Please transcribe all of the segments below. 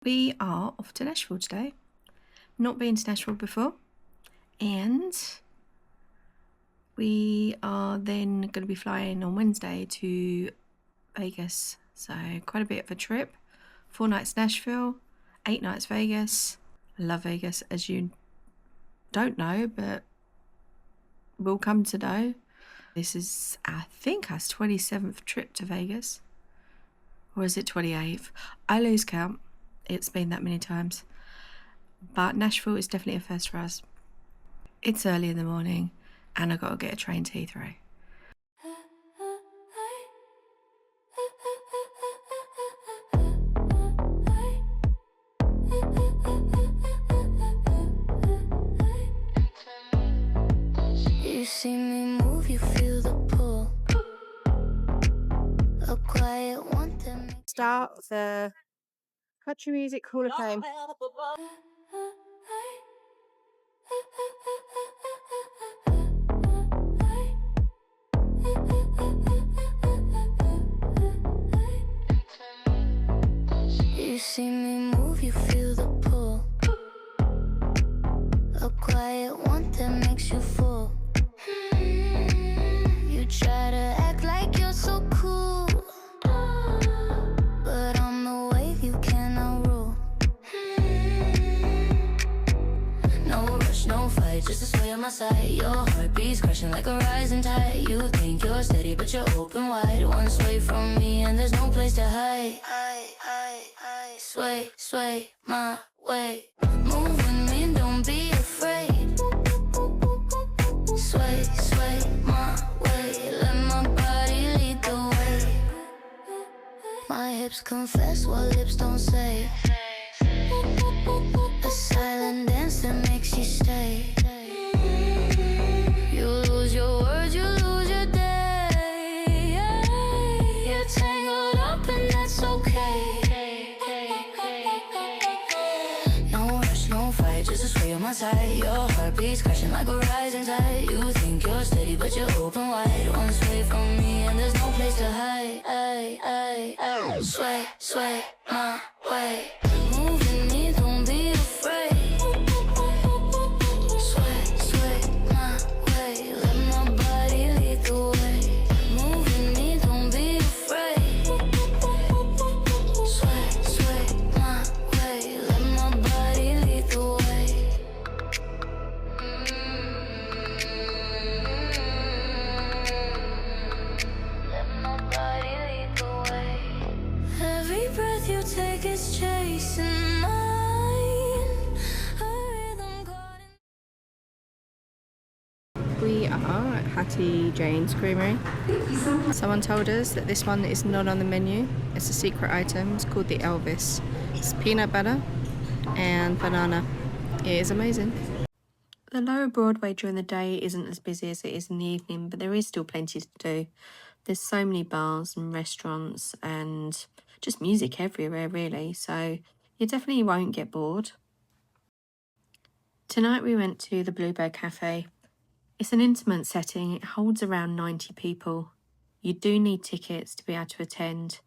We are off to Nashville today. Not been to Nashville before, and we are then going to be flying on Wednesday to Vegas. So quite a bit of a trip. 4 nights Nashville, 8 nights Vegas. I love Vegas, as you don't know, but will come to know. This is, I think, our 27th trip to Vegas. Or is it 28th? I lose count. It's been that many times. But Nashville is definitely a first for us. It's early in the morning and I got to get a train to Heathrow. You see me move, you feel the pull. A quiet one that Start the Country Music Hall of Fame. You see me move, you feel the pull. A quiet one that makes you full. You try to act like you're so cool, but on the wave you cannot rule. No rush, no fight, just a sway on my side. Your heartbeat's crashing like a rising tide. You think you're steady, but you're open wide. One sway from me and there's no place to hide. Sway, sway my way. Move with me, don't be afraid. Sway, sway my way. Let my body lead the way. My hips confess what lips don't say. A silent dance that makes you stay. You lose your words, you lose your day. You're tangled up and that's okay. No rush, no fight, just a sway on my side. Your heartbeat's crashing like a rising tide. You think you're steady, but you're open wide. One sway from me and there's no place to hide. Sway, sway my way. Move with me, don't be afraid. Sway, sway my way. Let my body lead the way. Move with me, don't be afraid. Sway, sway my way. Let my body lead the way. Let my body lead the way. Every breath you take is chasing mine. A rhythm caught in. We are at Hattie Jane's Creamery. Someone told us that this one is not on the menu. It's a secret item. It's called the Elvis. It's peanut butter and banana. It is amazing. The lower Broadway during the day isn't as busy as it is in the evening, but there is still plenty to do. There's so many bars and restaurants and just music everywhere, really, so you definitely won't get bored. Tonight we went to the Bluebird Cafe. It's an intimate setting. It holds around 90 people. You do need tickets to be able to attend,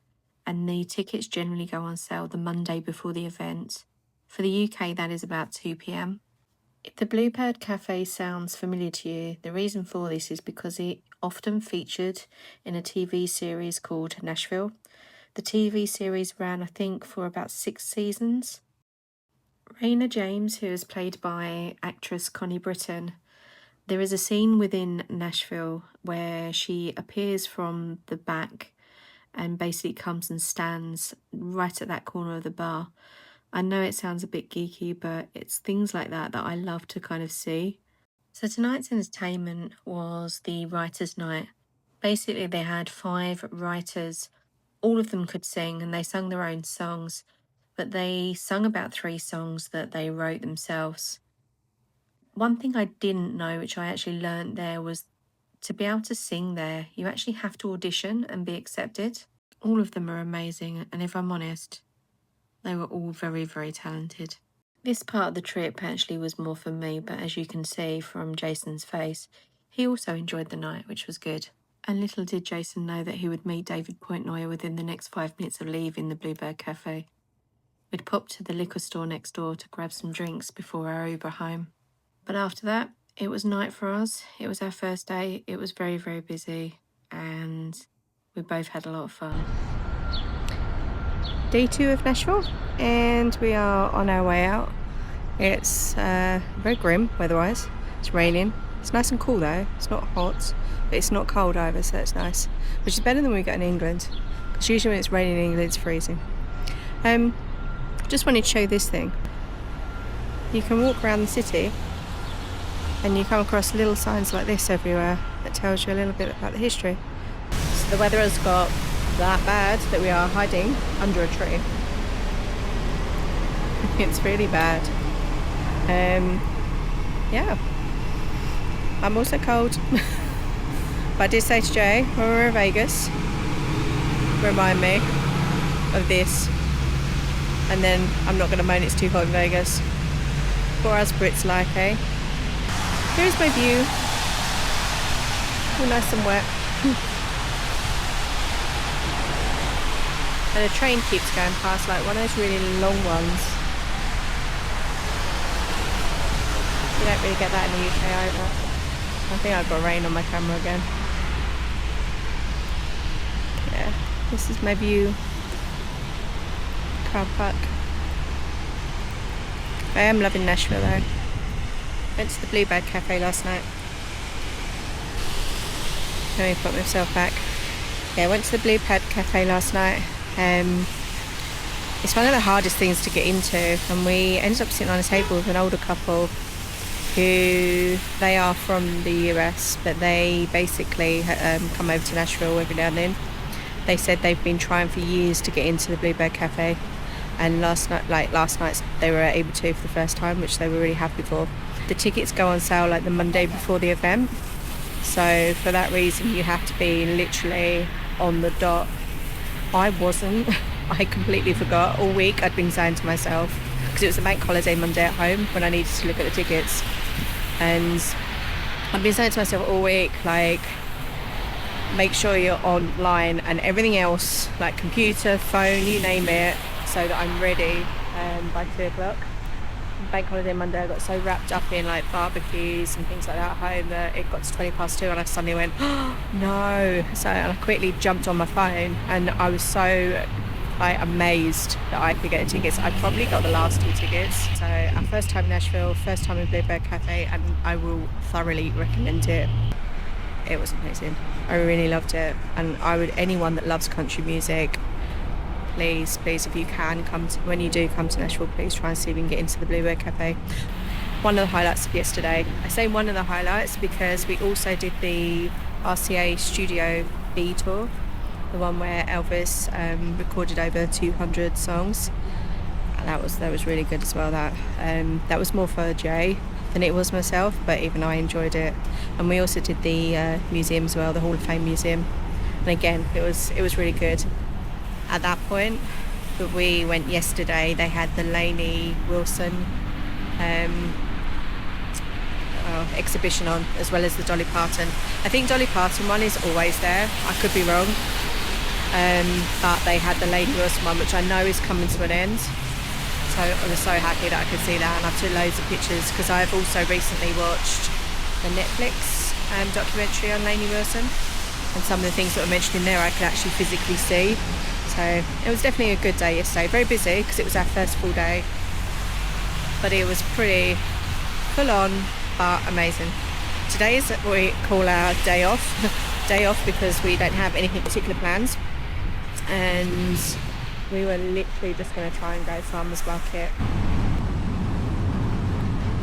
and the tickets generally go on sale the Monday before the event. For the UK, that is about 2 p.m. If the Bluebird Cafe sounds familiar to you, the reason for this is because it often featured in a TV series called Nashville. The TV series ran, I think, for about 6 seasons. Raina James, who is played by actress Connie Britton, there is a scene within Nashville where she appears from the back and basically comes and stands right at that corner of the bar. I know it sounds a bit geeky, but it's things like that that I love to kind of see. So tonight's entertainment was the writers' night. Basically, they had 5 writers. All of them could sing and they sung their own songs, but they sung about 3 songs that they wrote themselves. One thing I didn't know, which I actually learned there, was to be able to sing there, you actually have to audition and be accepted. All of them are amazing, and if I'm honest, they were all very, very talented. This part of the trip actually was more for me, but as you can see from Jason's face, he also enjoyed the night, which was good. And little did Jason know that he would meet David Portnoy within the next 5 minutes of leaving the Bluebird Cafe. We'd popped to the liquor store next door to grab some drinks before our Uber home. But after that, it was night for us. It was our first day. It was very, very busy, and we both had a lot of fun. Day 2 of Nashville, and we are on our way out. It's very grim weather-wise. It's raining. It's nice and cool though. It's not hot, but it's not cold either, so it's nice. Which is better than we get in England, because usually when it's raining in England, it's freezing. Just wanted to show you this thing. You can walk around the city and you come across little signs like this everywhere that tells you a little bit about the history. So the weather has got that bad that we are hiding under a tree. It's really bad. Yeah. I'm also cold. But I did say to Jay when we were in Vegas, remind me of this. And then I'm not going to moan it's too hot in Vegas. For us Brits like, eh? Here's my view. All nice and wet. And a train keeps going past, like one of those really long ones. You don't really get that in the UK either. I think I've got rain on my camera again. Yeah, this is my view. Car park. I am loving Nashville though. Went to the Bluebird Cafe last night. Let me put myself back. Yeah, went to the Bluebird Cafe last night. It's one of the hardest things to get into, and we ended up sitting on a table with an older couple who, they are from the US, but they basically come over to Nashville every now and then. They said they've been trying for years to get into the Bluebird Cafe, and last night they were able to for the first time, which they were really happy for. The tickets go on sale like the Monday before the event, so for that reason you have to be literally on the dot. I wasn't. I completely forgot. All week I'd been saying to myself, because it was a bank holiday Monday at home when I needed to look at the tickets, and I've been saying to myself all week, like, make sure you're online and everything else, like computer, phone, you name it, so that I'm ready by 2 o'clock. Bank holiday Monday, I got so wrapped up in like barbecues and things like that at home that it got to 2:20 and I suddenly went, oh, no. So I quickly jumped on my phone, and I was so like amazed that I could get tickets. I probably got the last 2 tickets. So our first time in Nashville, first time in Bluebird Cafe, and I will thoroughly recommend it. It was amazing. I really loved it, and I would, anyone that loves country music, please, if you can, when you do come to Nashville, please try and see if we can get into the Bluebird Cafe. One of the highlights of yesterday, I say one of the highlights because we also did the RCA Studio B tour, the one where Elvis recorded over 200 songs. And that was really good as well. That was more for Jay than it was myself, but even I enjoyed it. And we also did the museum as well, the Hall of Fame museum. And again, it was really good. At that point that we went yesterday, they had the Lainey Wilson exhibition on, as well as the Dolly Parton. I think Dolly Parton one is always there, I could be wrong, but they had the Lainey Wilson one, which I know is coming to an end. So I was so happy that I could see that, and I took loads of pictures because I've also recently watched the Netflix documentary on Lainey Wilson, and some of the things that were mentioned in there I could actually physically see. So it was definitely a good day yesterday. Very busy because it was our first full day, but it was pretty full on, but amazing. Today is what we call our day off. Day off because we don't have anything particular planned, and we were literally just going to try and go farmers market.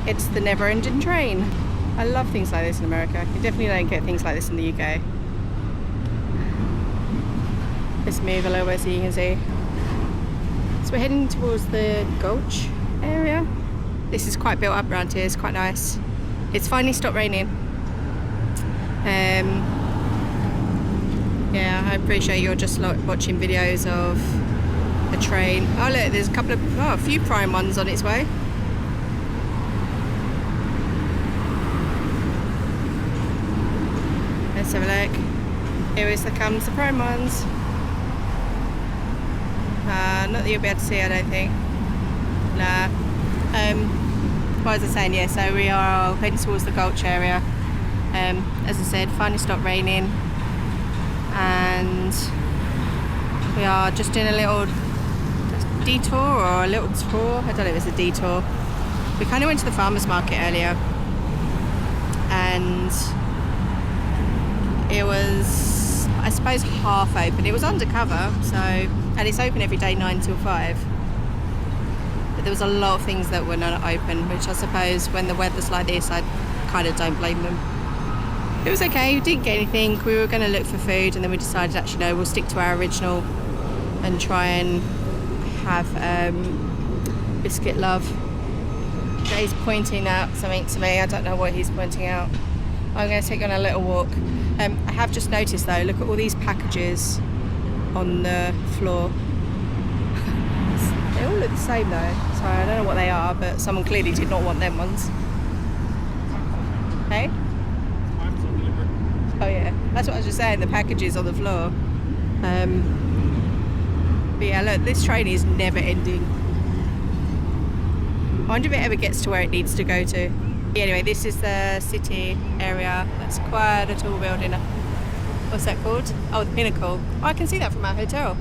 It's the never-ending train. I love things like this in America. You definitely don't get things like this in the UK. Let's move a little bit so you can see. So we're heading towards the Gulch area. This is quite built up around here, it's quite nice. It's finally stopped raining. Yeah, I appreciate you're just watching videos of a train. Oh look, there's a few prime ones on its way. Let's have a look. Here comes the prime ones. Not that you'll be able to see, I don't think. What was I saying? Yeah, so we are heading towards the Gulch area. As I said, finally stopped raining, and we are just doing a little detour or a little tour. I don't know if it's a detour. We kind of went to the farmers market earlier, and it was, I suppose, half open. It was undercover, so, and it's open every day 9 till 5. But there was a lot of things that were not open, which I suppose when the weather's like this, I kind of don't blame them. It was okay, we didn't get anything. We were going to look for food, and then we decided, actually, no, we'll stick to our original and try and have biscuit love. Jay's pointing out something to me. I don't know what he's pointing out. I'm going to take you on a little walk. I have just noticed, though, look at all these packages on the floor. They all look the same, though. So I don't know what they are, but someone clearly did not want them ones. Hey? Oh, yeah. That's what I was just saying, the packages on the floor. But yeah, look, this train is never ending. I wonder if it ever gets to where it needs to go to. Anyway, this is the city area. That's quite a tall building. What's that called? Oh, the Pinnacle. Oh, I can see that from our hotel.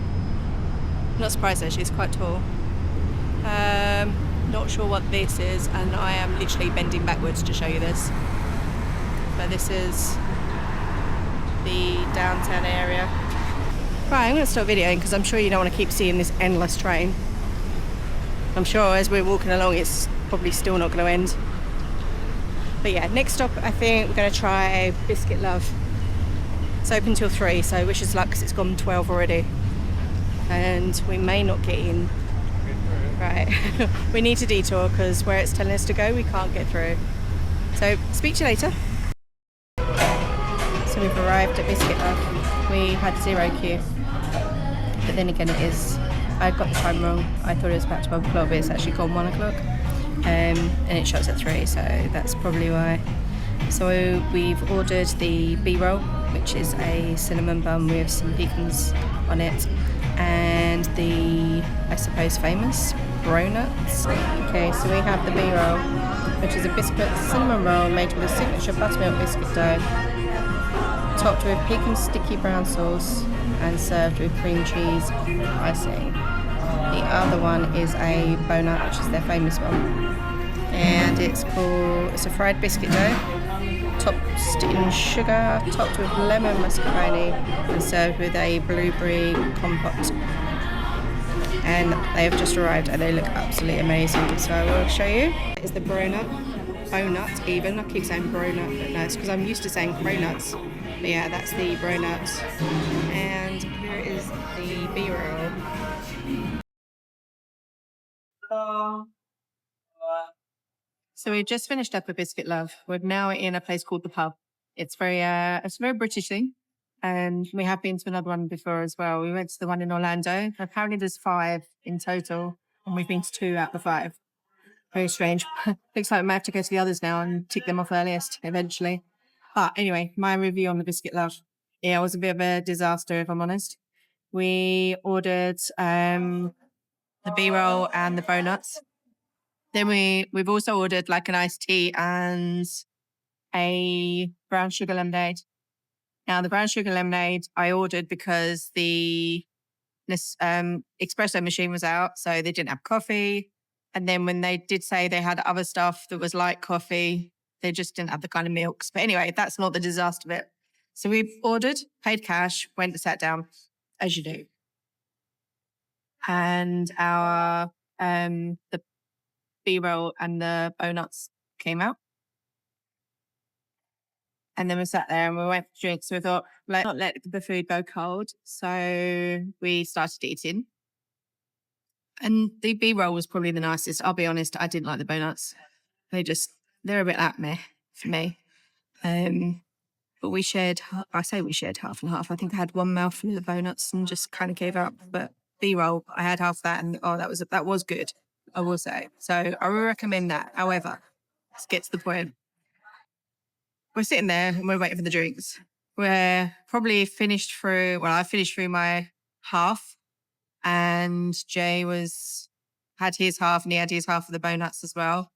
I'm not surprised actually, it's quite tall. Not sure what this is, and I am literally bending backwards to show you this. But this is the downtown area. Right, I'm going to stop videoing because I'm sure you don't want to keep seeing this endless train. I'm sure as we're walking along it's probably still not going to end. But yeah, next stop I think we're going to try Biscuit Love. It's open till 3, so wish us luck because it's gone 12 already. And we may not get in. Right, we need to detour because where it's telling us to go we can't get through. So speak to you later. So we've arrived at Biscuit Love. We had 0 queue. But then again I got the time wrong. I thought it was about 12 o'clock, but it's actually gone 1 o'clock. And it shuts at 3, so that's probably why. So we've ordered the B-roll, which is a cinnamon bun with some pecans on it, and the, I suppose, famous bronuts. Okay, so we have the B-roll, which is a biscuit cinnamon roll made with a signature buttermilk biscuit dough, topped with pecan sticky brown sauce and served with cream cheese icing. The other one is a bonut, which is their famous one, and it's a fried biscuit dough, topped in sugar, topped with lemon mascarpone, and served with a blueberry compote. And they have just arrived, and they look absolutely amazing. So I will show you. It's the bonut even. I keep saying bronut, but no, it's because I'm used to saying cronuts. But yeah, that's the bronut. And here is the B-roll. So we've just finished up with Biscuit Love. We're now in a place called the Pub. It's a very British thing, and we have been to another one before as well. We went to the one in Orlando. Apparently there's 5 in total, and we've been to 2 out of the 5. Very strange. Looks like we might have to go to the others now and tick them off earliest eventually. But anyway, my review on the Biscuit Love. Yeah, it was a bit of a disaster if I'm honest. We ordered the B-roll and the donuts. Then we've also ordered like an iced tea and a brown sugar lemonade. Now the brown sugar lemonade I ordered because the espresso machine was out, so they didn't have coffee. And then when they did say they had other stuff that was like coffee, they just didn't have the kind of milks. But anyway, that's not the disaster bit. So we ordered, paid cash, went and sat down, as you do. And our the B-roll and the donuts came out. And then we sat there and we went for drinks. So we thought, let's not let the food go cold. So we started eating. And the B-roll was probably the nicest. I'll be honest, I didn't like the donuts. They're a bit like meh for me. But we shared half and half. I think I had 1 mouthful of the donuts and just kind of gave up. But B-roll, I had half that, and that was good, I will say. So I will recommend that. However, let's get to the point. We're sitting there and we're waiting for the drinks. We're probably I finished through my half, and Jay had his half, and he had his half of the donuts as well.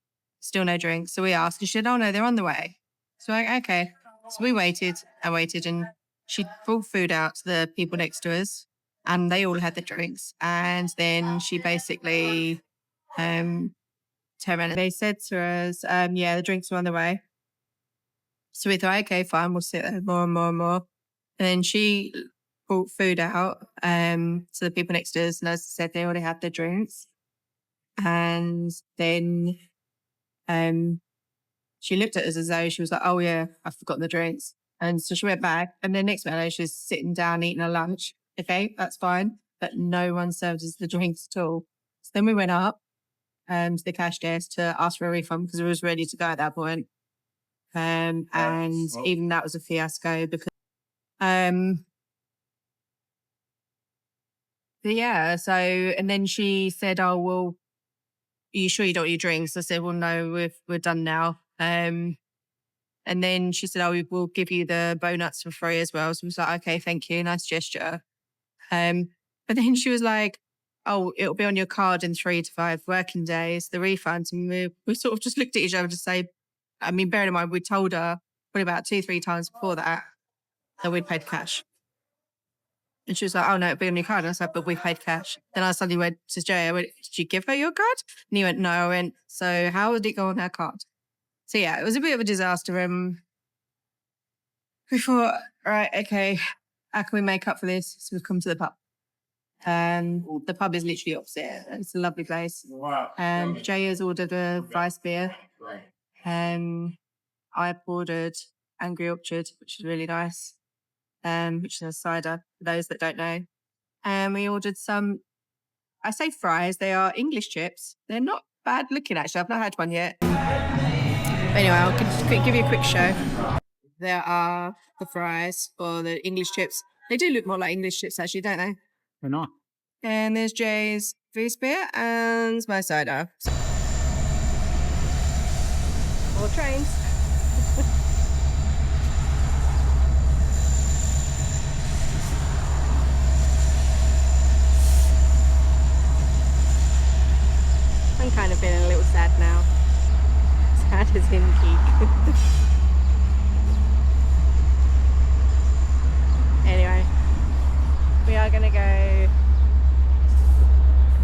Still no drinks. So we asked, and she said, oh no, they're on the way. So like, okay. So we waited and waited, and she brought food out to the people next to us, and they all had the drinks. And then she basically turned around and they said to us, yeah, the drinks are on the way. So we thought, okay, fine, we'll sit there more and more and more. And then she brought food out to the people next to us, and as I said, they already had their drinks. And then she looked at us as though she was like, oh yeah, I've forgotten the drinks. And so she went back, and then next minute she was sitting down eating her lunch. Okay, that's fine. But no one served us the drinks at all. So then we went up to the cash desk to ask for a refund because we was ready to go at that point. And even that was a fiasco because but yeah, so, and then she said, oh, well, are you sure you don't want your drinks? I said, well, no, we're done now. And then she said, oh, we'll give you the donuts for free as well. So I was like, okay, thank you. Nice gesture. But then she was like, oh, it'll be on your card in 3 to 5 working days, the refund. And we sort of just looked at each other to say, I mean, bearing in mind, we told her probably about 2-3 times before that we'd paid cash. And she was like, oh, no, it'll be on your card. And I was like, but we paid cash. Then I suddenly went to Jay, I went, did you give her your card? And he went, no. I went, so how would it go on her card? So yeah, it was a bit of a disaster. We thought, right, okay, how can we make up for this? So we've come to the pub. The pub is literally opposite. It's a lovely place. Jay has ordered a rice beer. I ordered Angry Orchard, which is really nice, which is a cider, for those that don't know. And we ordered some, I say fries, they are English chips. They're not bad looking, actually. I've not had one yet. But anyway, I'll just give you a quick show. There are the fries, or the English chips. They do look more like English chips, actually, don't they? They're not. And there's Jay's Goose beer and my cider. More trains. I'm kind of feeling a little sad now. Sad as in geek. Anyway, we are going to go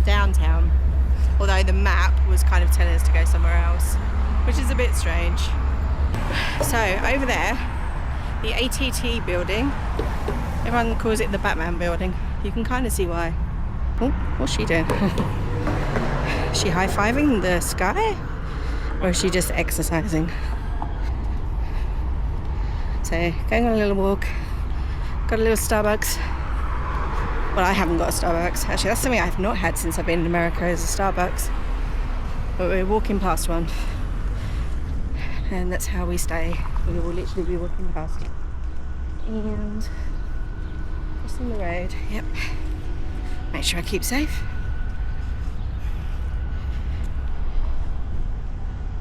downtown, although the map was kind of telling us to go somewhere else, which is a bit strange. So over there, the ATT building, everyone calls it the Batman building. You can kind of see why. Oh, what's she doing? Is she high-fiving the sky, or is she just exercising? So going on a little walk, got a little Starbucks. Well, I haven't got a Starbucks. Actually, that's something I've not had since I've been in America, is a Starbucks. But we're walking past one. And that's how we stay. We will literally be walking past. And crossing the road. Yep. Make sure I keep safe.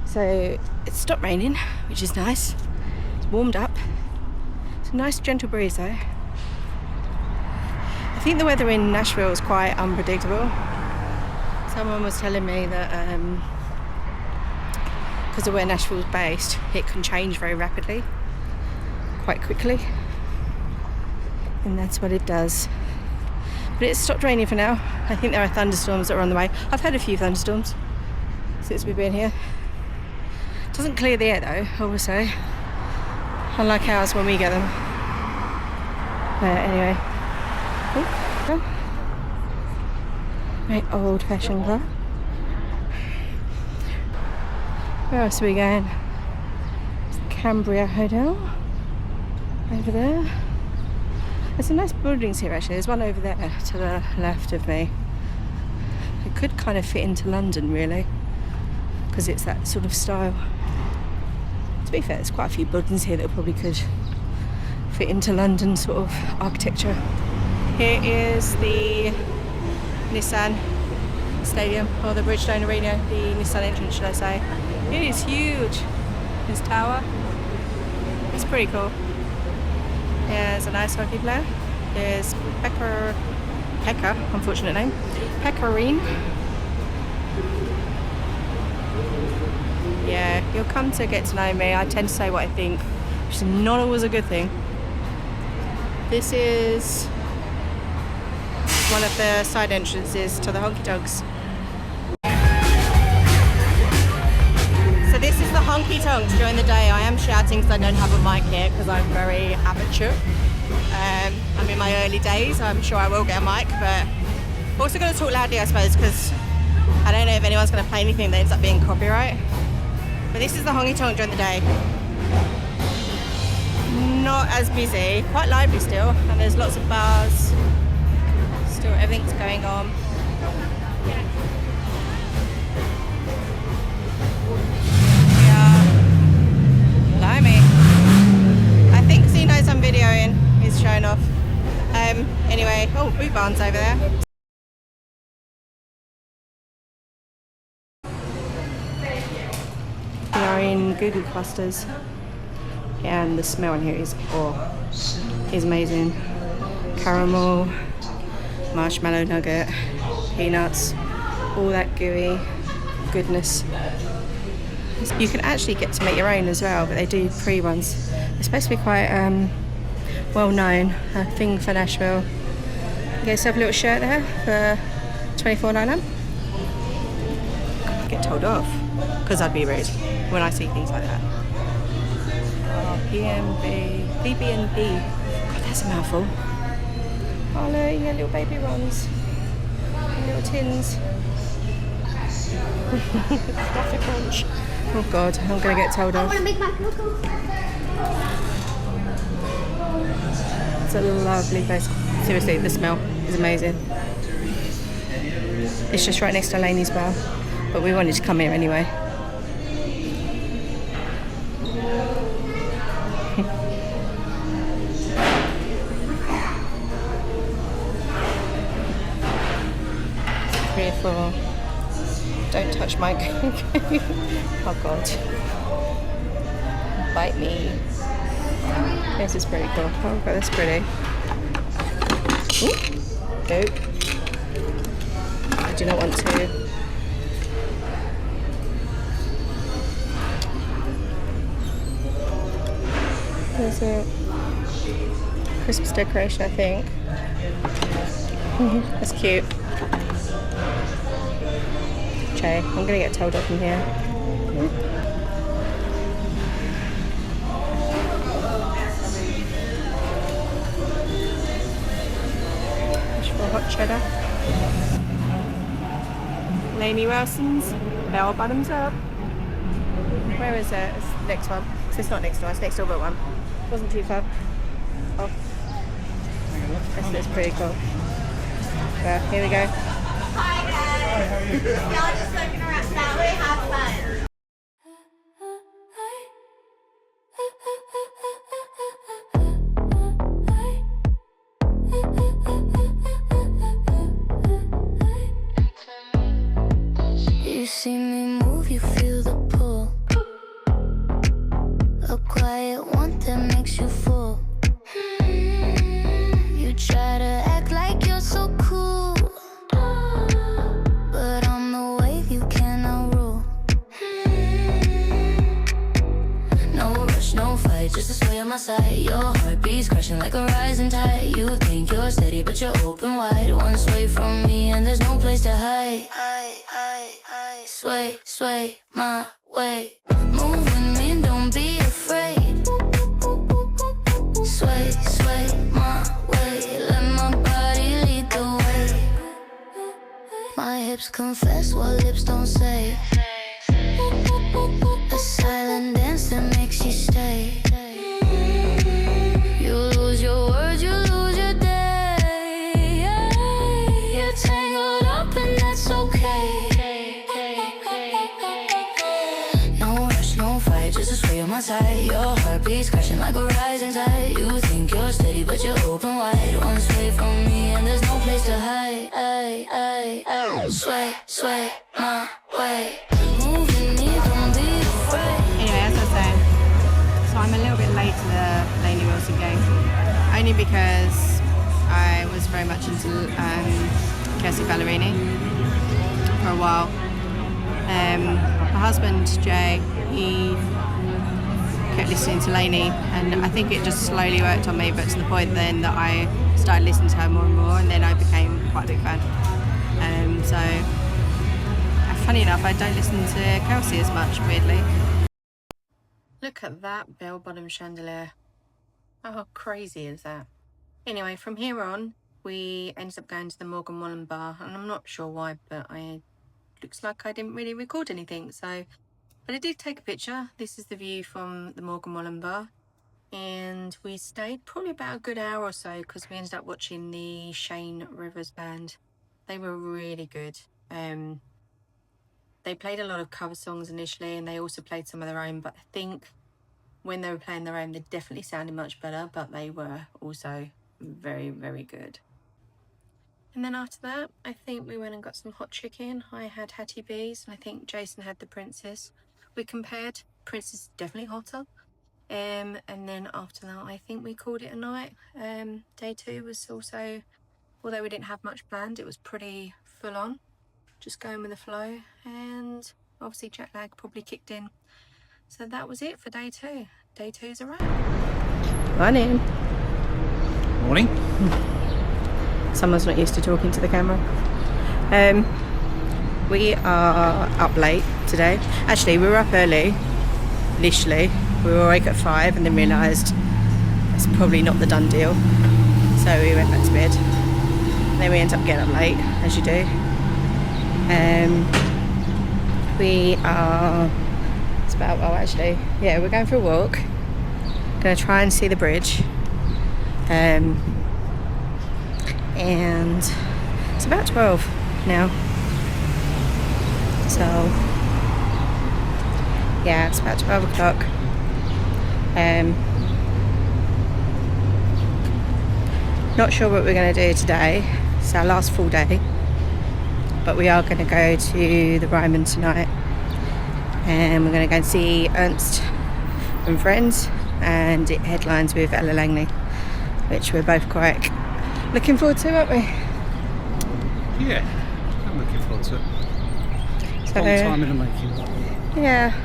So it's stopped raining, which is nice. It's warmed up. It's a nice gentle breeze though. I think the weather in Nashville is quite unpredictable. Someone was telling me that because of where Nashville is based, it can change very rapidly, quite quickly. And that's what it does. But it's stopped raining for now. I think there are thunderstorms that are on the way. I've had a few thunderstorms since we've been here. Doesn't clear the air though, I will say. Unlike ours when we get them. Anyway. Oh, very old-fashioned car. Where else are we going? It's the Cambria Hotel. Over there. There's some nice buildings here actually. There's one over there to the left of me. It could kind of fit into London really, because it's that sort of style. To be fair, there's quite a few buildings here that probably could fit into London sort of architecture. Here is the Nissan Stadium, or the Bridgestone Arena, the Nissan entrance should I say. It is huge, this tower. It's pretty cool. There's a nice hockey player. There's Pekka, unfortunate name, Pekkarine. Yeah, come to get to know me, I tend to say what I think, which is not always a good thing. This is one of the side entrances to the honky tonks. So this is the honky tonks during the day. I am shouting because I don't have a mic here because I'm very amateur. I'm in my early days. I'm sure I will get a mic, but I'm also going to talk loudly, I suppose, because I don't know if anyone's going to play anything that ends up being copyright. But this is the honky tonk during the day. Not as busy, quite lively still, and there's lots of bars. Still, everything's going on. Yeah. Blimey. I think he knows I'm videoing. He's showing off. Anyway, oh, boot barn's over there. We are in Google clusters, and the smell in here is amazing. Caramel, marshmallow nugget, peanuts, all that gooey goodness. You can actually get to make your own as well, but they do pre ones. They're supposed to be quite well known, a thing for Nashville. Get yourself a little shirt there for $24.99. Get told off because I'd be rude when I see things like that. BB&B. God, that's a mouthful. Oh no, you get little baby ones. Little tins. Fluffy crunch. Oh god, I'm gonna get told off. I want to make my cocoa. It's a lovely place. Seriously, the smell is amazing. It's just right next to Laney's bar, but we wanted to come here anyway. Don't touch my oh god. Bite me. This is pretty cool. Oh god, that's pretty. Ooh. Nope. I do not want to. There's a Christmas decoration, I think. That's cute. Okay, I'm gonna get told off in here. Nashville hot cheddar. Laney Wilson's bell bottoms up. Where is it? It's the next one. So it's not next door, it's next door but one. Wasn't too far. Oh. This looks pretty cool. Well, here we go. Hi guys. Y'all just looking around that way. Have fun. You see me move, you feel the pull. A quiet one that makes you full. You try to act like you're so cool, but I'm the wave you cannot rule. No rush, no fight, just a sway on my side. Your heart beats crashing like a rising tide. You think you're steady, but you're open wide. One sway from me and there's no place to hide. Sway, sway my way. Move with me, don't be afraid. Sway, sway my way. Let my body lead the way. My hips confess what lips don't say. A silent dance that makes you stay. You lose your words, you lose your day. You're tangled up and that's okay. Just a sway on my side. Your heart beats crashing like a rising tide. You think you're steady, but you're open wide. One sway from me and there's no place to hide. Sway, sway my way. Move with me, don't be afraid. Anyway, as I was saying, so I'm a little bit late to the Laney Wilson game. Only because I was very much into Kirstie Ballerini for a while. I husband, Jay, he kept listening to Lainey, and I think it just slowly worked on me, but to the point then that I started listening to her more and more, and then I became quite a big fan. So, funny enough, I don't listen to Kelsey as much, weirdly. Look at that bell-bottom chandelier. How crazy is that? Anyway, from here on, we ended up going to the Morgan Wallen bar, and I'm not sure why, but looks like I didn't really record anything, so... But I did take a picture. This is the view from the Morgan Wallen bar, and we stayed probably about a good hour or so because we ended up watching the Shane Rivers band. They were really good. They played a lot of cover songs initially, and they also played some of their own, but I think when they were playing their own, they definitely sounded much better, but they were also very, very good. And then after that, I think we went and got some hot chicken. I had Hattie B's, and I think Jason had the Princess. We compared. Princess is definitely hotter. And then after that, I think we called it a night. Day 2 was also, although we didn't have much planned, it was pretty full on. Just going with the flow, and obviously jet lag probably kicked in. So that was it for day 2. Day 2's a wrap. Morning. Morning. Someone's not used to talking to the camera. We are up late today. Actually, we were up early, initially. We were awake at 5 and then realised it's probably not the done deal. So we went back to bed. Then we ended up getting up late, as you do. We are, it's about, oh actually, yeah, we're going for a walk. Gonna try and see the bridge. And it's about 12 now. So, yeah, it's about 12 o'clock. Not sure what we're gonna do today. It's our last full day. But we are going to go to the Ryman tonight, and we're going to go and see Ernst and Friends, and it headlines with Ella Langley, which we're both quite looking forward to, aren't we? Yeah, I'm looking forward to it. So, long time in the making. Yeah,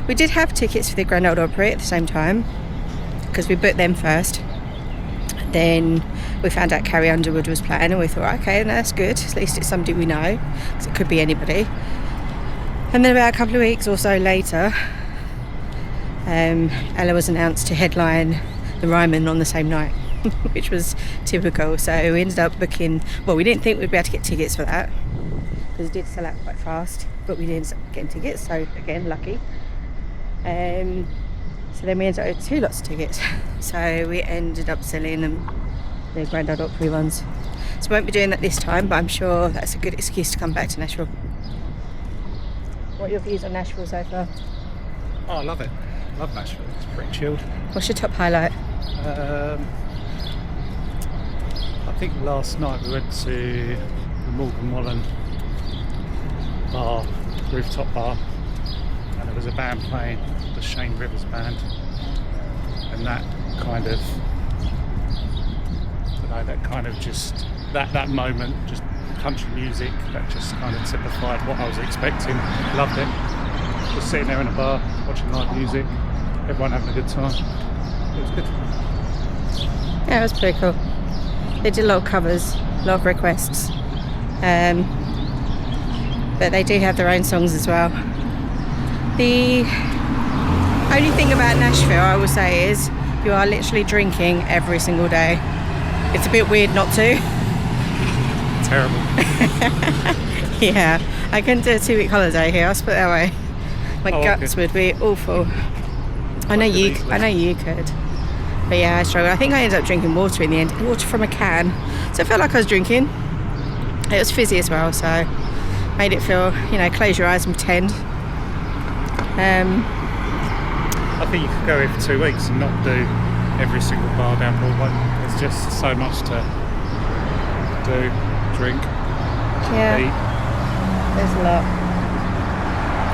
we did have tickets for the Grand Ole Opry at the same time because we booked them first. Then we found out Carrie Underwood was playing, and we thought, okay, that's good. At least it's somebody we know, because it could be anybody. And then about a couple of weeks or so later, Ella was announced to headline the Ryman on the same night, which was typical. So we ended up booking. Well, we didn't think we'd be able to get tickets for that because it did sell out quite fast, but we did end up getting tickets. So again, lucky. So then we ended up with 2 lots of tickets. So we ended up selling them, the Grand Ole Opry ones. So we won't be doing that this time, but I'm sure that's a good excuse to come back to Nashville. What are your views on Nashville so far? Oh, I love it. I love Nashville. It's pretty chilled. What's your top highlight? I think last night we went to the Morgan Wallen bar, rooftop bar, and there was a band playing, the Shane Rivers band, and that kind of, just that moment, just country music, that just kind of typified what I was expecting. Loved it. Just sitting there in a bar watching live music, everyone having a good time. It was good. Yeah, it was pretty cool. They did a lot of covers, a lot of requests, but they do have their own songs as well. The only thing about Nashville, I will say, is you are literally drinking every single day. It's a bit weird not to. Terrible. Yeah, I couldn't do a 2-week holiday here, I'll put it that way. My guts would be awful. I know you could. But yeah, I struggled. I think I ended up drinking water in the end. Water from a can. So it felt like I was drinking. It was fizzy as well, so made it feel, close your eyes and pretend. I think you could go here for 2 weeks and not do every single bar down Broadway. There's just so much to do, drink, eat. There's a lot.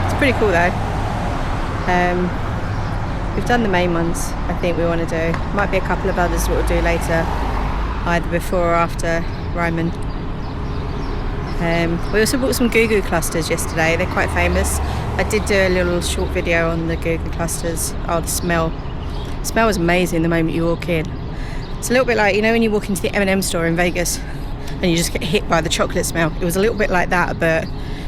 It's pretty cool though. We've done the main ones I think we want to do. Might be a couple of others we'll do later, either before or after Ryman. We also bought some goo goo clusters yesterday. They're quite famous. I did do a little short video on the goo goo clusters. Oh, the smell. The smell was amazing the moment you walk in. It's a little bit like, you know, when you walk into the M&M store in Vegas and you just get hit by the chocolate smell. It was a little bit like that, but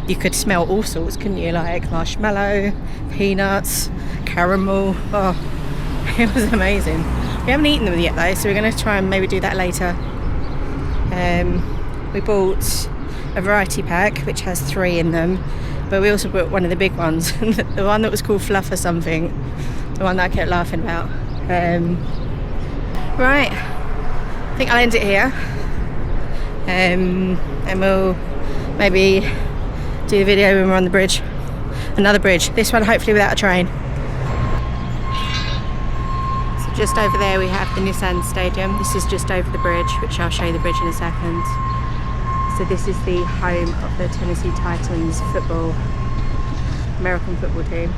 you could smell all sorts, couldn't you? Like marshmallow, peanuts, caramel. Oh, it was amazing. We haven't eaten them yet though, so we're going to try and maybe do that later. We bought a variety pack which has 3 in them, but we also bought one of the big ones, the one that was called Fluff or something, the one that I kept laughing about. Right, I think I'll end it here, and we'll maybe do the video when we're on the bridge, another bridge, this one hopefully without a train. So just over there we have the Nissan Stadium. This is just over the bridge, which I'll show you the bridge in a second. So this is the home of the Tennessee Titans football, American football team.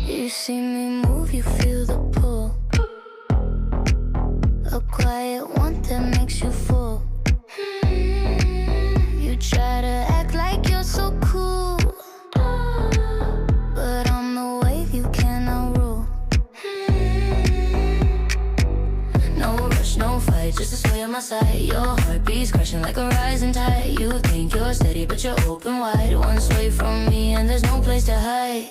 You see me move, you feel the pull. A quiet one that makes you full. You try to act like you're so cool, but I'm the wave you cannot rule. No rush, no fight, just a sway on my side. Your heart beats crashing like a rising tide. You think you're steady, but you're open wide. One sway from me and there's no place to hide.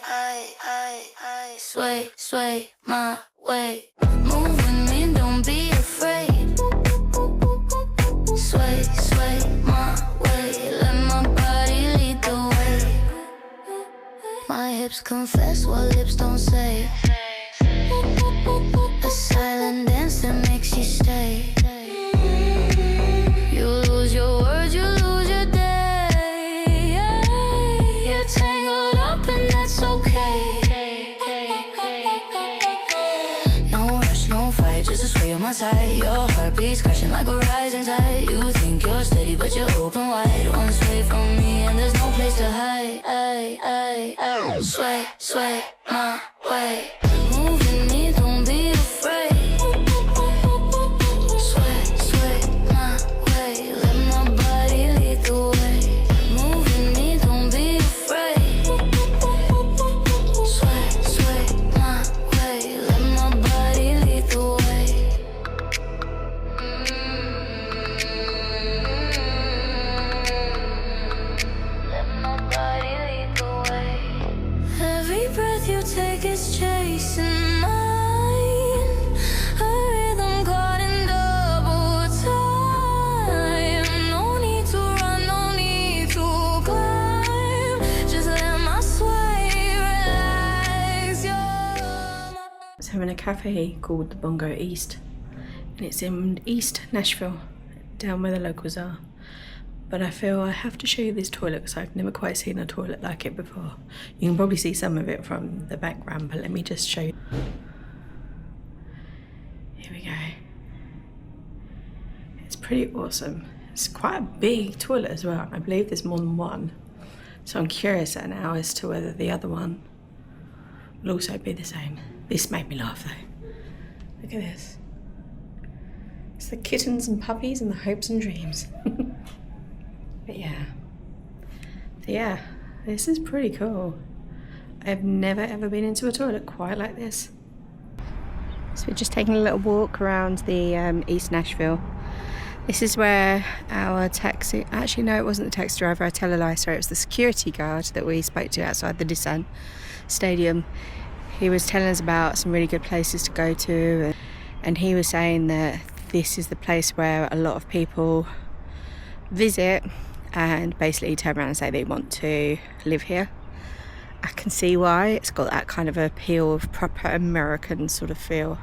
Sway, sway my way. Move with me, don't be afraid. Sway, sway my way. Let my body lead the way. My hips confess what lips don't say. A silent dance that makes you stay. You lose your words, you lose your day. You're tangled up and that's okay. Just a sway on my side. Your heart beats crashing like a rising tide. You think you're steady, but you're open wide. One sway from me and there's no place to hide. Sway, sway my way. Move with me, don't be afraid. Sway, sway my way. Let my body lead the way. Move with me, don't be afraid. Sway, sway my way. Let my body lead the way. Take its chase in mine, a rhythm caught in double time. No need to run, no need to climb. Just let my sway relax your mind. So I'm in a cafe called the Bongo East, and it's in East Nashville, down where the locals are. But I feel I have to show you this toilet because I've never quite seen a toilet like it before. You can probably see some of it from the background, but let me just show you. Here we go. It's pretty awesome. It's quite a big toilet as well. I believe there's more than one. So I'm curious now as to whether the other one will also be the same. This made me laugh though. Look at this. It's the kittens and puppies and the hopes and dreams. But yeah. So yeah, this is pretty cool. I've never ever been into a toilet quite like this. So we're just taking a little walk around the East Nashville. This is where our taxi, actually no, it wasn't the taxi driver, I tell a lie, sorry, it was the security guard that we spoke to outside the Nissan Stadium. He was telling us about some really good places to go to, and he was saying that this is the place where a lot of people visit and basically turn around and say they want to live here. I can see why. It's got that kind of appeal of proper American sort of feel.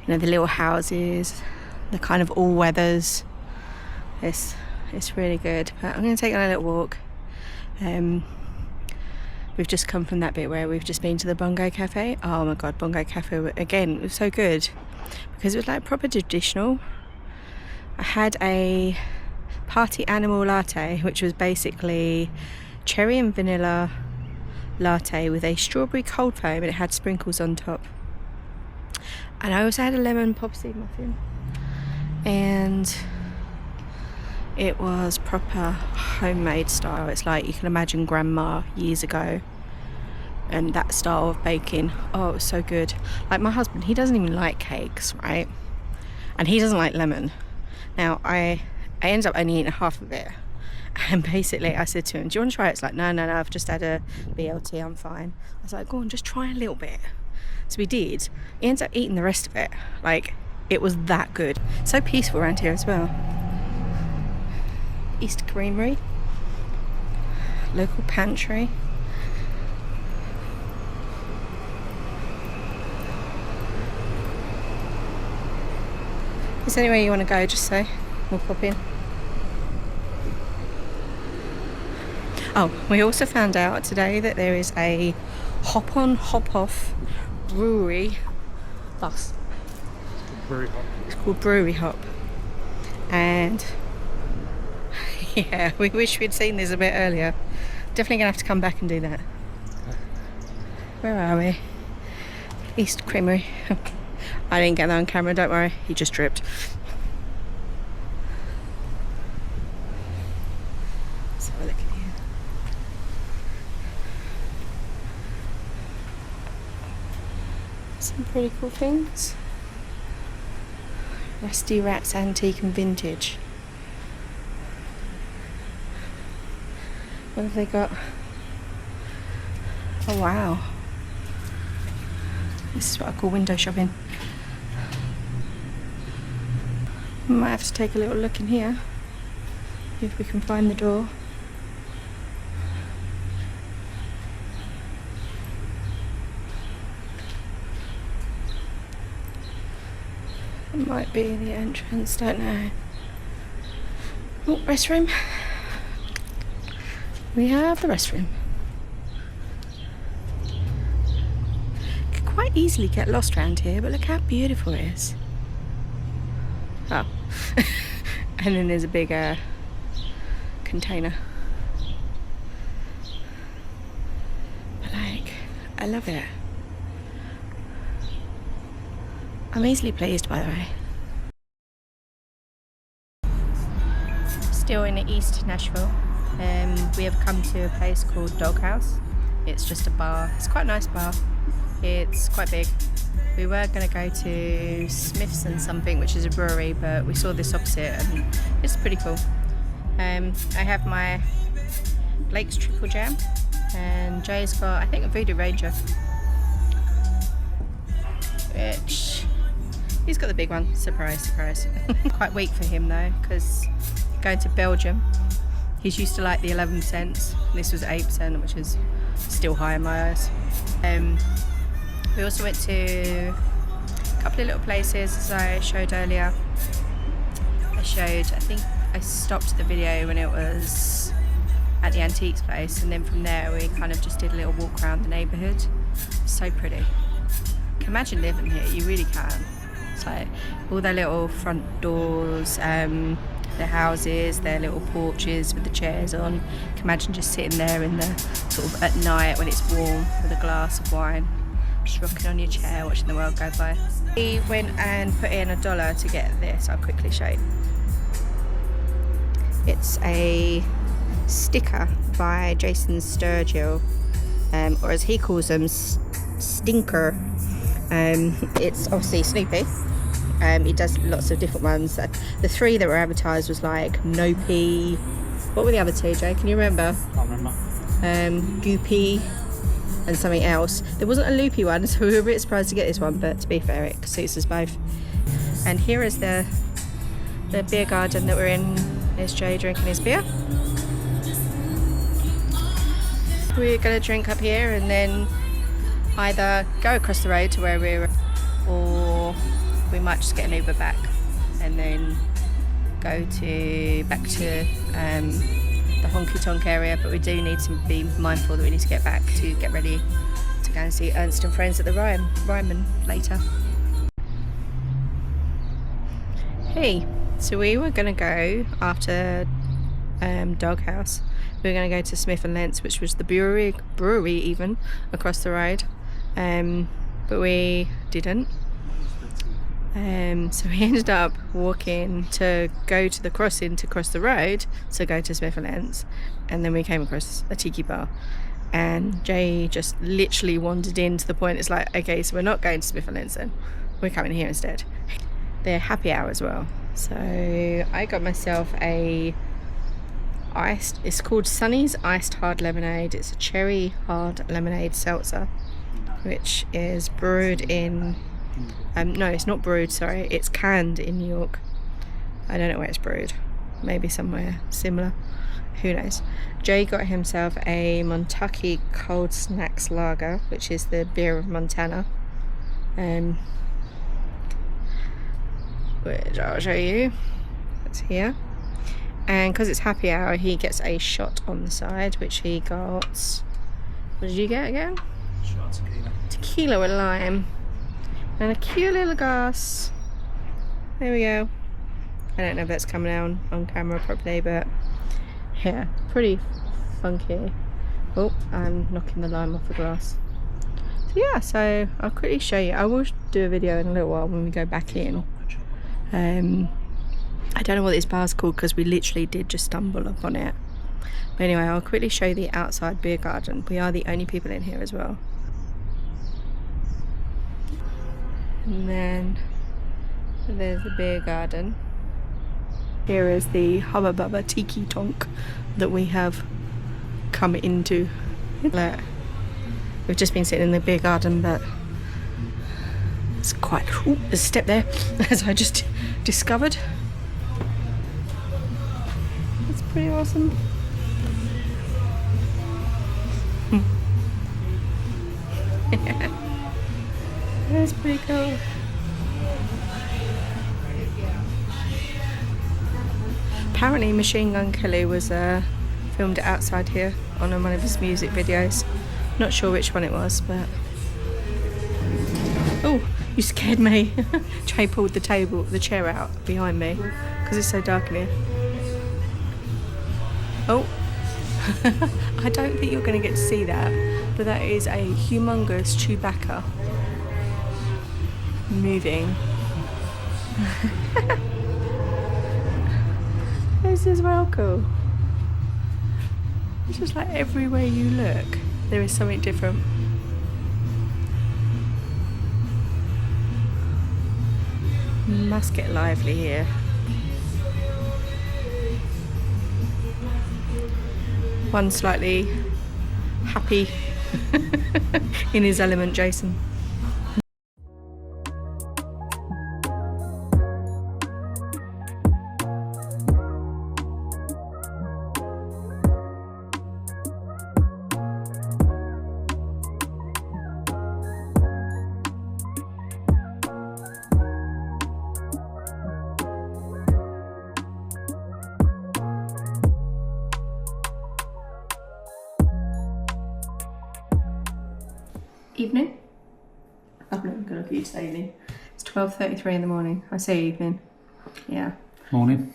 You know, the little houses, the kind of all weathers. It's really good. But I'm going to take on a little walk. We've just come from that bit where we've just been to the Bongo Cafe. Oh my god, Bongo Cafe again, it was so good because it was like proper traditional. I had a party animal latte, which was basically cherry and vanilla latte with a strawberry cold foam, and it had sprinkles on top. And I also had a lemon popseed muffin, and it was proper homemade style. It's like you can imagine grandma years ago and that style of baking. Oh, it was so good. Like my husband, he doesn't even like cakes, right? And he doesn't like lemon. Now I ended up only eating half of it, and basically I said to him, do you want to try it? It's like, no, I've just had a BLT, I'm fine. I was like, go on, just try a little bit. So we did. He ends up eating the rest of it. Like, it was that good. So peaceful around here as well. East Creamery, local pantry. Is there anywhere you want to go, just say, we'll pop in. Oh, we also found out today that there is a hop on, hop off brewery bus. Brewery hop. It's called Brewery Hop. And yeah, we wish we'd seen this a bit earlier. Definitely gonna have to come back and do that. Where are we? East Creamery. I didn't get that on camera, don't worry. He just dripped. Let's have a look in here. Some pretty cool things. Rusty Rats Antique and Vintage. What have they got? Oh wow. This is what I call window shopping. Might have to take a little look in here, if we can find the door. It might be the entrance, don't know. Oh, restroom. We have the restroom. Could quite easily get lost around here, but look how beautiful it is. Oh. And then there's a big container. But like, I love it. I'm easily pleased, by the way. Still in East Nashville. We have come to a place called Doghouse. It's just a bar. It's quite a nice bar. It's quite big. We were going to go to Smith's and something, which is a brewery, but we saw this opposite and it's pretty cool. I have my Blake's Triple Jam, and Jay's got, I think, a Voodoo Ranger, which he's got the big one. Surprise, surprise. Quite weak for him though, because going to Belgium, he's used to like the 11%. This was 8%, which is still high in my eyes. We also went to a couple of little places, as I showed earlier. I think I stopped the video when it was at the antiques place, and then from there we kind of just did a little walk around the neighbourhood. So pretty. You can imagine living here, you really can. It's like all their little front doors, their houses, their little porches with the chairs on. You can imagine just sitting there in the sort of at night when it's warm with a glass of wine, just rocking on your chair, watching the world go by. We went and put in $1 to get this. I'll quickly show you. It's a sticker by Jason Sturgill, or as he calls them, Stinker. It's obviously Snoopy. He does lots of different ones. The three that were advertised was like Nopey. What were the other two, Jay? Can you remember? Can't remember. Goopy and something else. There wasn't a loopy one, so we were a bit surprised to get this one, but to be fair, it suits us both. And here is the beer garden that we're in. There's Jay drinking his beer. We're going to drink up here and then either go across the road to where we're, or we might just get an Uber back and then go back to the honky tonk area. But we do need to be mindful that we need to get back to get ready to go and see Ernst and Friends at the Ryman later. Hey, so we were going to go after Doghouse We were going to go to Smith and Lentz, which was the brewery even across the road, but we didn't. So we ended up walking to go to the crossing to cross the road to go to Smith and Lentz, and then we came across a tiki bar, and Jay just literally wandered in to the point it's like, okay, so we're not going to Smith and Lentz then, we're coming here instead. They're happy hour as well, so I got myself it's called Sunny's Iced Hard Lemonade. It's a cherry hard lemonade seltzer, which is brewed in no, it's not brewed, sorry, it's canned in New York. I don't know where it's brewed, maybe somewhere similar, who knows. Jay got himself a Montucky Cold Snacks Lager, which is the beer of Montana, which I'll show you. That's here. And because it's happy hour, he gets a shot on the side, which he got, what did you get again? Shot tequila. Tequila with lime. And a cute little glass. There we go. I don't know if that's coming out on camera properly, but yeah, pretty funky. Oh, I'm knocking the lime off the glass. So yeah, so I'll quickly show you. I will do a video in a little while when we go back in. I don't know what this bar's called because we literally did just stumble upon it. But anyway, I'll quickly show you the outside beer garden. We are the only people in here as well. And then there's the beer garden. Here is the Hubba Bubba Tiki Tonk that we have come into. We've just been sitting in the beer garden, but it's quite, ooh, there's a step there, as I just discovered. It's pretty awesome. Yeah. That's pretty cool. Apparently Machine Gun Kelly was filmed outside here on one of his music videos. Not sure which one it was, but... Oh, you scared me. Jay pulled the chair out behind me because it's so dark in here. Oh, I don't think you're going to get to see that, but that is a humongous Chewbacca moving. This is well cool. It's just like everywhere you look, there is something different. Must get lively here. One slightly happy in his element, Jason. Evening? I'm not gonna look at you today, evening. It's 12:33 in the morning. I say evening. Yeah. Morning.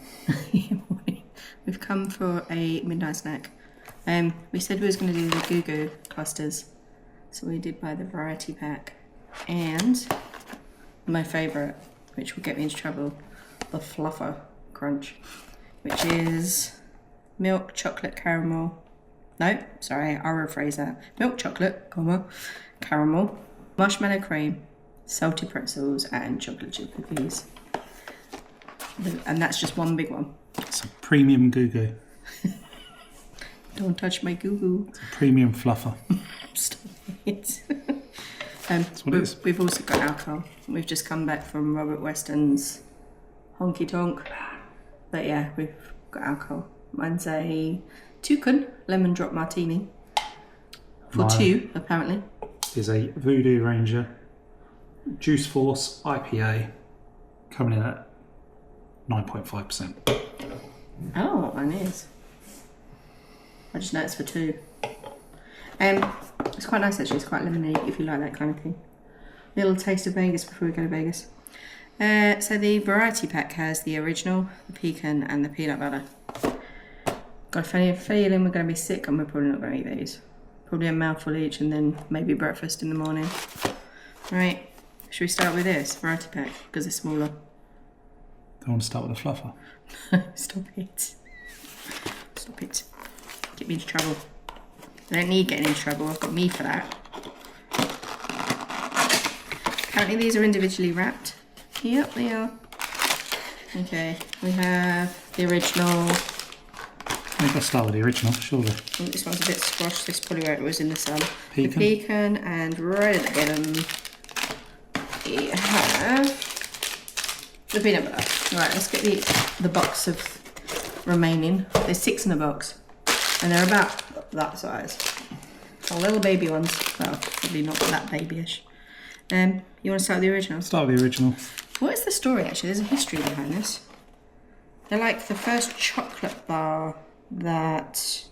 Yeah, morning. We've come for a midnight snack. We said we was gonna do the Goo Goo clusters, so we did buy the variety pack, and my favourite, which will get me into trouble, the Fluffer Crunch, which is milk, chocolate, caramel. No, sorry, I'll rephrase that. Milk, chocolate, caramel, marshmallow cream, salty pretzels, and chocolate chip cookies. And that's just one big one. It's a premium Goo Goo. Don't touch my Goo Goo. It's a premium fluffer. Stop it. That's what it is. We've also got alcohol. We've just come back from Robert Weston's honky tonk. But yeah, we've got alcohol. Mine's a toucan lemon drop martini. For two, apparently. Is a Voodoo Ranger Juice Force IPA coming in at 9.5%. Oh, mine is. I just know it's for two. It's quite nice actually. It's quite lemonade if you like that kind of thing. Little taste of Vegas before we go to Vegas. So the variety pack has the original, the pecan, and the peanut butter. Got a feeling we're going to be sick and we're probably not going to eat these. Probably a mouthful each and then maybe breakfast in the morning. Right, should we start with this variety pack because it's smaller? Don't want to start with a fluffer. Stop it. Stop it. Get me into trouble. I don't need getting into trouble, I've got me for that. Apparently these are individually wrapped. Yep, they are. Okay, we have the original. We've got to start with the original, surely. Oh, this one's a bit squashed, this is probably where it was in the sun. Pecan. The pecan, and right at the bottom we have the peanut butter. Right, let's get the box of remaining. There's 6 in the box, and they're about that size. The little baby ones, well, probably not that babyish. You want to start with the original? Start with the original. What is the story actually? There's a history behind this. They're like the first chocolate bar that...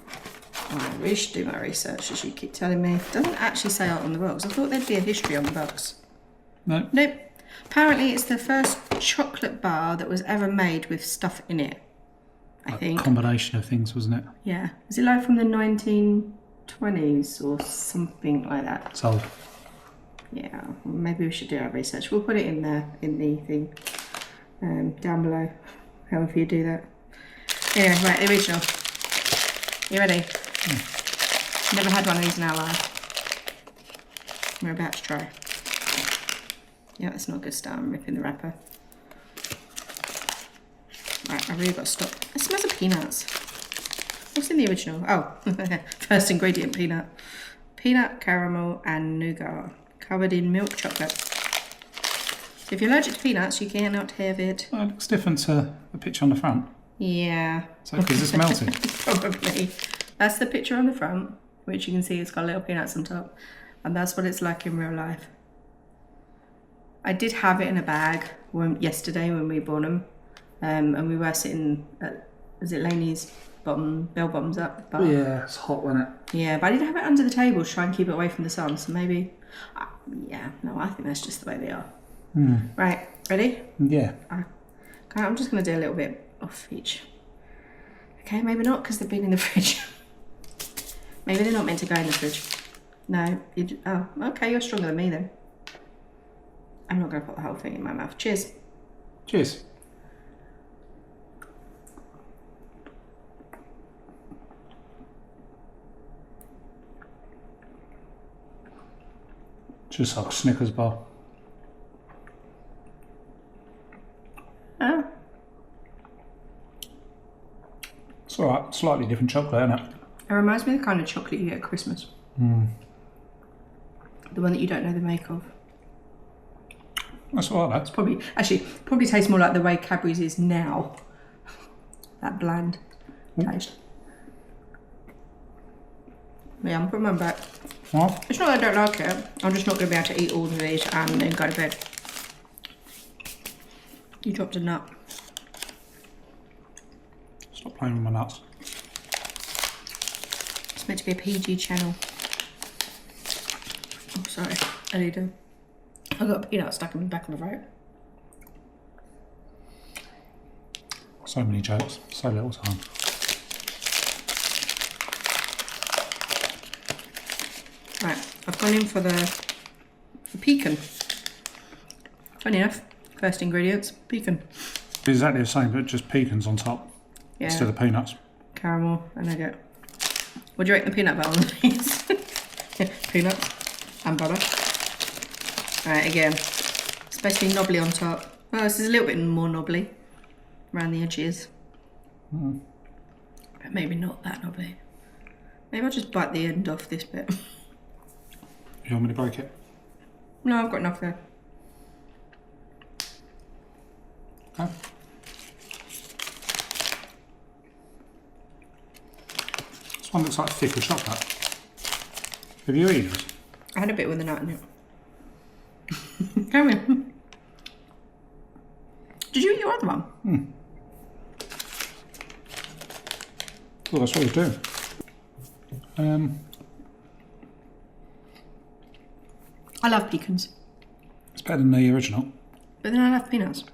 Oh, I really should do my research, as you keep telling me. It doesn't actually say out on the box. I thought there'd be a history on the box. No. Nope. Apparently it's the first chocolate bar that was ever made with stuff in it. I think. A combination of things, wasn't it? Yeah. Is it like from the 1920s or something like that? Sold. Yeah, maybe we should do our research. We'll put it in there, in the thing, down below, however you do that. Anyway, right, the original. You ready? Never had one of these in our life. We're about to try. Yeah, that's not a good start. I'm ripping the wrapper. Right, I really got to stop. It smells of peanuts. What's in the original? Oh, first ingredient, peanut. Peanut, caramel, and nougat. Covered in milk chocolate. If you're allergic to peanuts, you cannot have it. Well, it looks different to the picture on the front. Yeah. So because it's melted. Probably. That's the picture on the front, which you can see it's got little peanuts on top. And that's what it's like in real life. I did have it in a bag yesterday when we bought them. And we were sitting at, was it Laney's bell bottoms up? But, Yeah, it's hot, wasn't it? yeah, but I did have it under the table to try and keep it away from the sun. So maybe, yeah, no, I think that's just the way they are. Right, ready? Yeah. Okay, I'm just going to do a little bit off each. Okay, maybe not because they've been in the fridge. Maybe they're not meant to go in the fridge. No, oh, okay, you're stronger than me then. I'm not going to put the whole thing in my mouth. Cheers. Cheers. Just like a Snickers bar. Oh. It's alright, slightly different chocolate, isn't it? It reminds me of the kind of chocolate you get at Christmas. The one that you don't know the make of. That's alright, that. Probably tastes more like the way Cadbury's is now. That bland taste. Yeah, I'm putting mine back. What? It's not that I don't like it. I'm just not going to be able to eat all of these and then go to bed. You dropped a nut. Stop playing with my nuts. It's meant to be a PG channel. Oh, sorry. I got a peanut stuck in the back of the throat. So many jokes, so little time. Right, I've gone in for the pecan. Funny enough, first ingredients, pecan. Exactly the same, but just pecans on top instead of peanuts. Caramel and nugget. What do you reckon the peanut butter on these? Peanuts and butter. Right, again, it's supposed to be knobbly on top. Well, this is a little bit more knobbly around the edges. But maybe not that knobbly. Maybe I'll just bite the end off this bit. You want me to break it? No, I've got enough there. Okay. This one looks like thicker chocolate. Have you eaten it? I had a bit with the nut in it. Come here. Did you eat your other one? Well, that's what he's doing. I love pecans, It's better than the original. but then I love peanuts.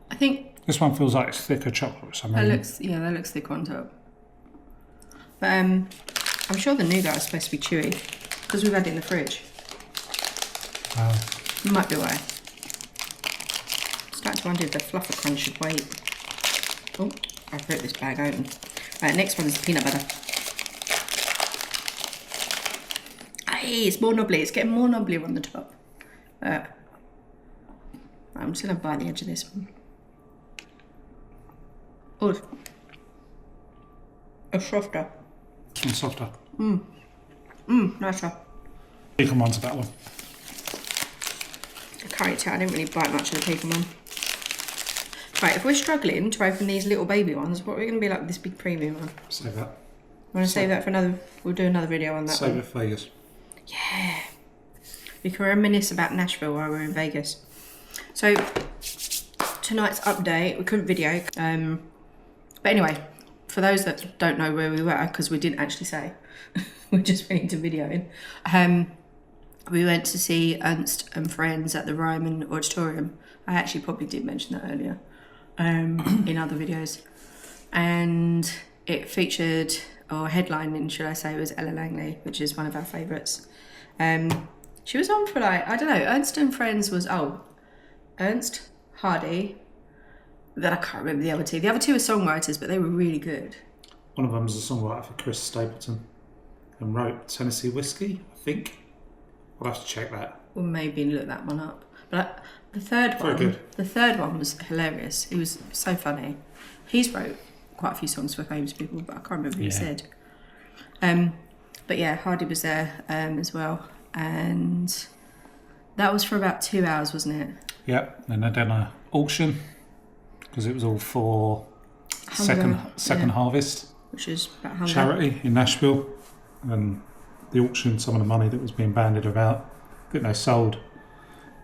I think This one feels like it's thicker chocolate for some that reason. looks thick on top. But I'm sure the nougat is supposed to be chewy because we've had it in the fridge. Might be why. Starting to wonder if the fluffer crunch should wait. Oh, I've ripped this bag open. Right, next one is the peanut butter. Hey, it's more knobbly. It's getting more knobbly on the top. I'm just gonna bite the edge of this one. Oh, it's softer. This one's softer. Nicer. Pecan one's that one. I can't tell. I didn't really bite much of the pecan one. Right, if we're struggling to open these little baby ones, what are we going to be like with this big premium one? Save that. Want to save that for another? We'll do another video on that Save one. it for Vegas. Yeah. We can reminisce about Nashville while we're in Vegas. So, tonight's update, we couldn't video. But anyway, for those that don't know where we were, because we didn't actually say, we're just waiting to video in. We went to see Ernst and Friends at the Ryman Auditorium. I actually probably did mention that earlier in other videos. And it featured, or headlining, should I say, was Ella Langley, which is one of our favourites. She was on for like, I don't know, Ernst and Friends was, Ernst, Hardy, then I can't remember the other two. The other two were songwriters, but they were really good. One of them was a songwriter for Chris Stapleton and wrote Tennessee Whiskey, I think. I'll have to check that. We'll maybe look that one up. But the third Very one, good. the third one was hilarious. It was so funny. He's wrote quite a few songs for famous people, but I can't remember what he said. But yeah, Hardy was there as well, and that was for about 2 hours, wasn't it? Yeah, and they done an auction because it was all for Hunger, second harvest which is about hunger. charity in Nashville, and the auction, some of the money that was being banded about, I think they sold.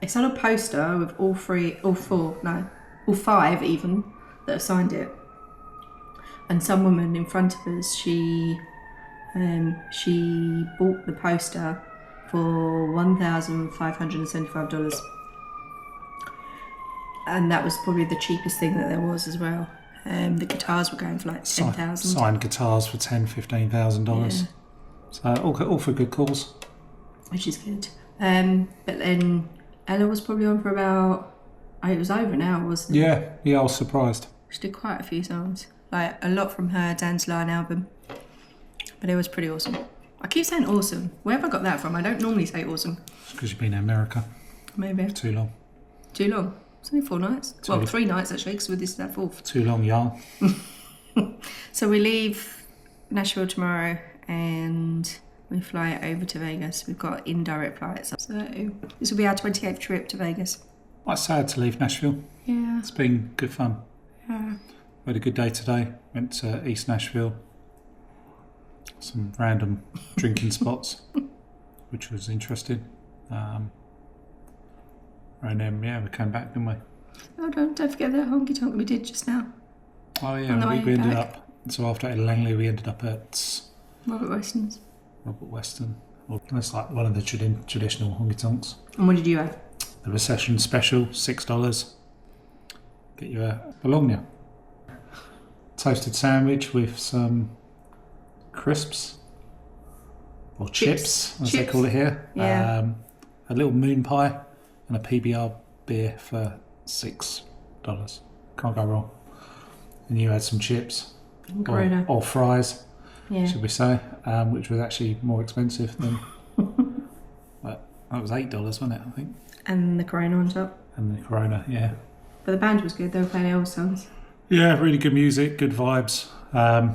It's on a poster with all five even that have signed it. And some woman in front of us, she bought the poster for $1,575. And that was probably the cheapest thing that there was as well. The guitars were going for like $10,000. Signed guitars for $10,000-$15,000. Yeah. So all for good cause. Which is good. But then Ella was probably on for about, it was over an hour, wasn't it? Yeah, I was surprised. She did quite a few songs. Like a lot from her Dance Line album. But it was pretty awesome. I keep saying awesome. Where have I got that from? I don't normally say awesome. It's because you've been in America Maybe. too long. Too long. It's only 4 nights. Well, 3 nights actually, because this is our 4th. Too long, y'all. So we leave Nashville tomorrow and we fly over to Vegas. We've got indirect flights. So this will be our 28th trip to Vegas. Quite sad to leave Nashville. Yeah. It's been good fun. Yeah. We had a good day today. Went to East Nashville. Some random drinking spots, which was interesting. And then, we came back, didn't we? Oh, don't forget that honky tonk we did just now. Oh, On the yeah, way we ended back. up. So after Ed Langley, we ended up at Robert Weston's. Robert Weston. Well, that's like one of the traditional honky tonks. And what did you have? The recession special, $6. Get you a bologna. Toasted sandwich with some crisps. Or chips, as they call it here. Yeah. A little moon pie and a PBR beer for $6. Can't go wrong. And you had some chips. Corona. Or fries, Yeah. should we say, which was actually more expensive than... But that was $8, wasn't it, I think? And the Corona on top. And the Corona, yeah. But the band was good. They were playing old songs. Yeah, really good music, good vibes. I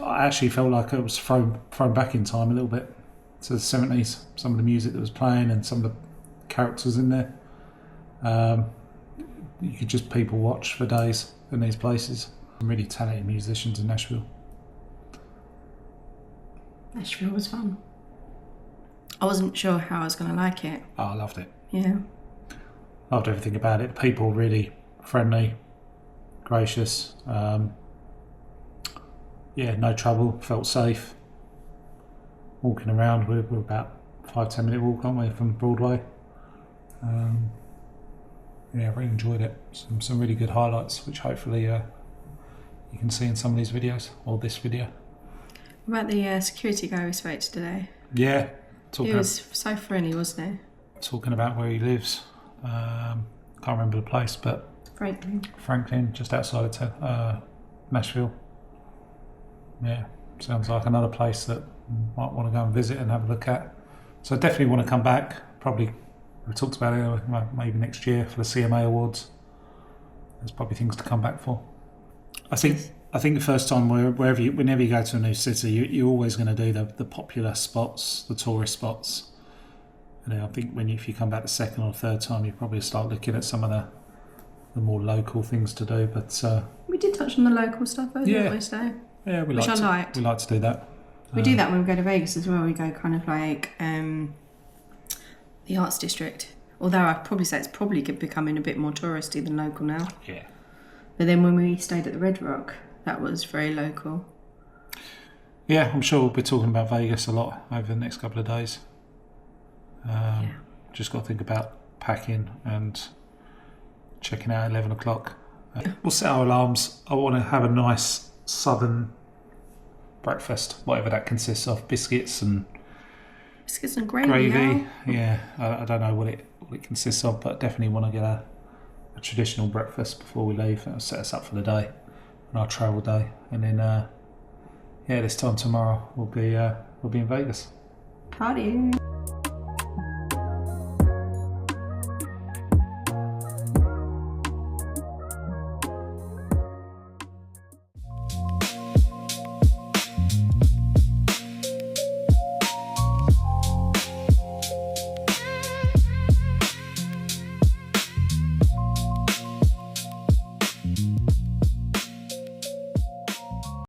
actually felt like it was thrown back in time a little bit to the 70s. Some of the music that was playing and some of the characters in there. You could just people watch for days in these places. Some really talented musicians in Nashville. Nashville was fun. I wasn't sure how I was going to like it. Oh, I loved it. Yeah. Loved everything about it. The people really friendly, gracious. No trouble. Felt safe. Walking around, we're about 5-10 minute walk, aren't we, from Broadway? Yeah, I really enjoyed it. Some really good highlights, which hopefully you can see in some of these videos, or this video. What about the security guy we spoke to today? Yeah, He was so friendly, wasn't talking about where he lives. Can't remember the place, but he? Franklin, just outside of Nashville. Yeah, sounds like another place that you might want to go and visit and have a look at. So I definitely want to come back. Probably, we talked about it, maybe next year for the CMA Awards. There's probably things to come back for. I think the first time, whenever you go to a new city, you're always going to do the popular spots, the tourist spots. And I think if you come back the second or third time, you probably start looking at some of the more local things to do. But We did touch on the local stuff, didn't we? So yeah, which I liked. We like to do that. We do that when we go to Vegas as well. We go kind of like the Arts District. Although I'd probably say it's probably becoming a bit more touristy than local now. Yeah. But then when we stayed at the Red Rock, that was very local. Yeah, I'm sure we'll be talking about Vegas a lot over the next couple of days. Just got to think about packing and checking out at 11 o'clock. We'll set our alarms. I want to have a nice southern breakfast, whatever that consists of, biscuits and gravy. Yeah, I don't know what it consists of, but definitely want to get a traditional breakfast before we leave. That'll set us up for the day, on our travel day, and then this time tomorrow we'll be in Vegas. Party.